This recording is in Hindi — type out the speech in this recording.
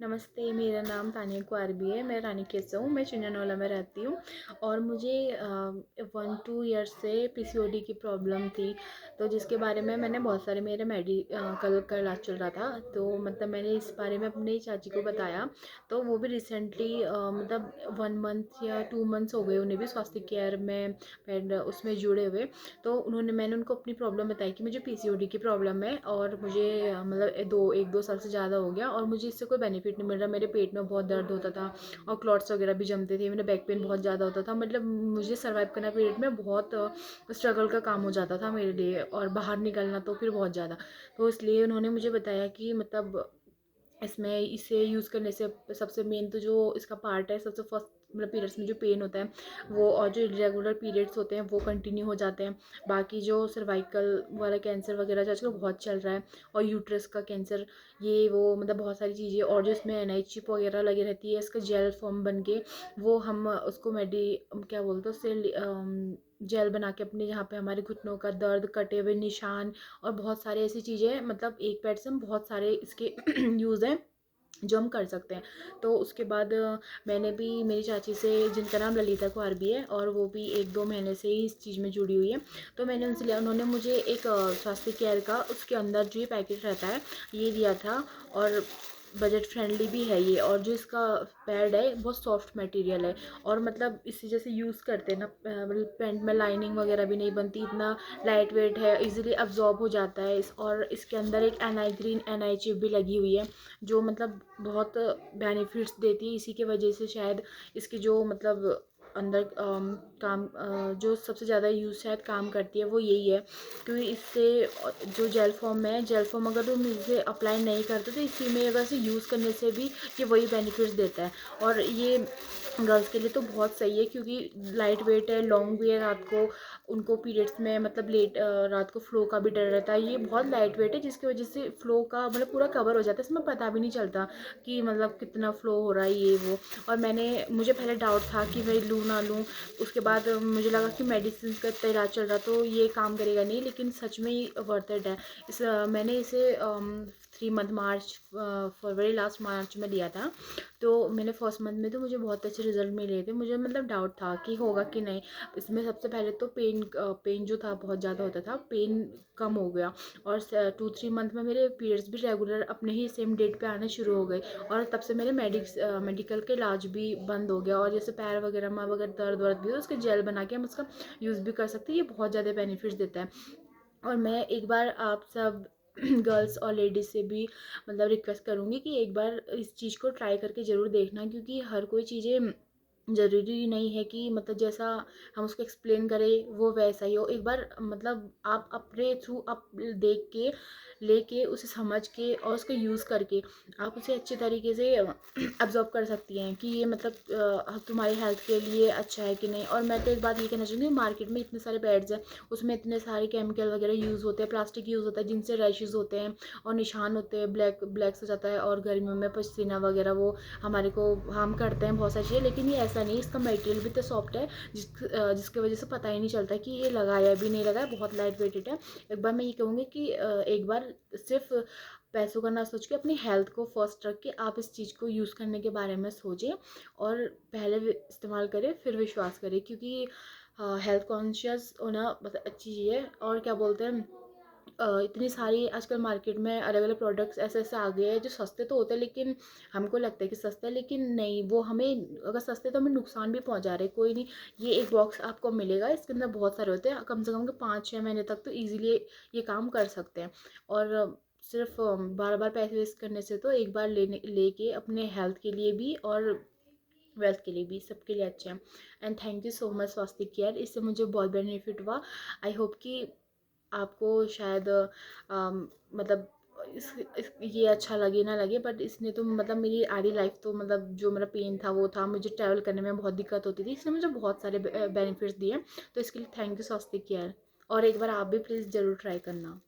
नमस्ते, मेरा नाम तानिया कुआरबी है। मैं रानीखेत से हूँ। मैं चिन्ननौला में रहती हूँ और मुझे 1-2 ईयर्स से पीसीओडी की प्रॉब्लम थी। तो जिसके बारे में मैंने बहुत सारे मेरे मेडिकल का इलाज चल रहा था। तो मतलब मैंने इस बारे में अपनी चाची को बताया। तो वो भी रिसेंटली मतलब 1 मंथ या 2 मंथ्स हो गए उन्हें भी स्वास्थ्य केयर में एंड उसमें जुड़े हुए। तो मैंने उनको अपनी प्रॉब्लम बताई कि मुझे पीसीओडी की प्रॉब्लम है और मुझे मतलब 1-2 साल से ज़्यादा हो गया और मुझे इससे कोई बेनिफिट नहीं मिल रहा। मेरे पेट में बहुत दर्द होता था और क्लॉट्स वगैरह भी जमते थे। मेरा बैक पेन बहुत ज़्यादा होता था। मतलब मुझे सर्वाइव करना पीरियड में बहुत स्ट्रगल का काम हो जाता था मेरे लिए, और बाहर निकलना तो फिर बहुत ज़्यादा। तो इसलिए उन्होंने मुझे बताया कि मतलब इसमें इसे यूज़ करने से सबसे मेन तो जो इसका पार्ट है, सबसे फर्स्ट मतलब पीरियड्स में जो पेन होता है वो, और जो इरेगुलर पीरियड्स होते हैं वो कंटिन्यू हो जाते हैं। बाकी जो सर्वाइकल वाला कैंसर वगैरह जो आजकल बहुत चल रहा है, और यूट्रस का कैंसर, ये वो मतलब बहुत सारी चीज़ें, और जो इसमें एनआई चिप वगैरह लगी रहती है, इसका जेल फॉर्म बन के वो हम उसको क्या बोलते हैं उससे जेल बना के अपने जहाँ पे हमारे घुटनों का दर्द, कटे हुए निशान और बहुत सारी ऐसी चीज़ें, मतलब एक पैड से हम बहुत सारे इसके यूज़ हैं जो हम कर सकते हैं। तो उसके बाद मैंने भी मेरी चाची से, जिनका नाम ललिता कुआरबी है और वो भी 1-2 महीने से ही इस चीज़ में जुड़ी हुई है, तो मैंने उनसे लिया। उन्होंने मुझे एक स्वास्थ्य केयर का उसके अंदर जो ये पैकेट रहता है ये दिया था, और बजट फ्रेंडली भी है ये, और जो इसका पैड है बहुत सॉफ्ट मटेरियल है, और मतलब इसे जैसे यूज़ करते हैं ना, मतलब पैंट में लाइनिंग वगैरह भी नहीं बनती, इतना लाइट वेट है, इजीली अब्जॉर्ब हो जाता है और इसके अंदर एक ग्रीन एनआई चिप भी लगी हुई है जो मतलब बहुत बेनिफिट्स देती है। इसी के वजह से शायद इसकी जो मतलब अंदर जो सबसे ज़्यादा यूज़ शायद काम करती है वो यही है, क्योंकि इससे जो जेल फॉर्म है, जेल फॉर्म अगर तुम इसे अप्लाई नहीं करते तो इसी में अगर इसे यूज़ करने से भी ये वही बेनिफिट्स देता है। और ये गर्ल्स के लिए तो बहुत सही है क्योंकि लाइट वेट है, लॉन्ग भी है। रात को उनको पीरियड्स में मतलब रात को फ्लो का भी डर रहता है। ये बहुत लाइट वेट है जिसकी वजह से फ्लो का मतलब पूरा कवर हो जाता है, इसमें पता भी नहीं चलता कि मतलब कितना फ्लो हो रहा है ये वो। और मुझे पहले डाउट था कि भाई लूँ ना लूँ, उसके बाद मुझे लगा कि मेडिसिन का इतना इलाज चल रहा तो ये काम करेगा नहीं, लेकिन सच में ही वर्थ इट है। मैंने इसे 3 मंथ मार्च फरवरी लास्ट मार्च में लिया था। तो मैंने फर्स्ट मंथ में तो मुझे बहुत अच्छे रिजल्ट मिले थे। मुझे मतलब डाउट था कि होगा कि नहीं। इसमें सबसे पहले तो पेन जो था बहुत ज़्यादा होता था, पेन कम हो गया, और 2-3 मंथ में मेरे पीरियड्स भी रेगुलर अपने ही सेम डेट पे आने शुरू हो गए, और तब से मेरे मेडिकल के इलाज भी बंद हो गया। और जैसे पैर वगैरह में अगर दर्द वर्द भी हो, उसके जेल बना के हम उसका यूज़ भी कर सकते हैं। ये बहुत ज़्यादा बेनिफिट्स देता है। और मैं एक बार आप सब गर्ल्स और लेडीज़ से भी मतलब रिक्वेस्ट करूँगी कि एक बार इस चीज़ को ट्राई करके ज़रूर देखना, क्योंकि हर कोई चीज़ें ज़रूरी नहीं है कि मतलब जैसा हम उसको एक्सप्लेन करें वो वैसा ही हो। एक बार मतलब आप अपने थ्रू आप देख के, लेके, उसे समझ के और उसको यूज़ करके आप उसे अच्छे तरीके से अब्जॉर्ब कर सकती हैं कि ये मतलब तुम्हारी हेल्थ के लिए अच्छा है कि नहीं। और मैं तो एक बात ये कहना चाहूँगी, मार्केट में इतने सारे पैड्स हैं, उसमें इतने सारे केमिकल वगैरह यूज़ होते हैं, प्लास्टिक यूज़ होता है, जिनसे रैशेज़ होते हैं और निशान होते हैं, ब्लैक हो जाता है, और गर्मियों में पसीना वगैरह वो हमारे को हार्म करते हैं बहुत सारी चीज़ें। लेकिन ये ऐसा नहीं, इसका मटेरियल भी तो सॉफ्ट है जिसकी वजह से पता ही नहीं चलता कि ये लगाया भी नहीं लगाया, बहुत लाइट वेटेड है। एक बार मैं ये कहूँगी कि एक बार सिर्फ पैसों का ना सोच के अपनी हेल्थ को फर्स्ट रख के आप इस चीज़ को यूज़ करने के बारे में सोचें, और पहले इस्तेमाल करें फिर विश्वास करें, क्योंकि हेल्थ कॉन्शियस होना बहुत अच्छी चीज़ है। और क्या बोलते हैं, इतनी सारी आजकल मार्केट में अलग अलग प्रोडक्ट्स ऐसे ऐसे आ गए हैं जो सस्ते तो होते हैं, लेकिन हमको लगता है कि सस्ते हैं, लेकिन नहीं, वो हमें अगर सस्ते तो हमें नुकसान भी पहुंचा रहे। कोई नहीं, ये एक बॉक्स आपको मिलेगा, इसके अंदर बहुत सारे होते हैं, कम से कम 5-6 महीने तक तो ईजिली ये काम कर सकते हैं। और सिर्फ बार बार पैसे वेस्ट करने से तो एक बार लेके अपने हेल्थ के लिए भी और वेल्थ के लिए भी, सबके लिए अच्छा है। And thank you so much स्वास्थ्य केयर, इससे मुझे बहुत बेनिफिट हुआ। आई होप कि आपको शायद मतलब ये अच्छा लगे ना लगे, बट इसने तो मतलब मेरी आधी लाइफ तो मतलब जो मेरा पेन था वो था, मुझे ट्रैवल करने में बहुत दिक्कत होती थी, इसने मुझे बहुत सारे बेनिफिट्स दिए। तो इसके लिए थैंक यू स्वास्थ्य केयर, और एक बार आप भी प्लीज़ ज़रूर ट्राई करना।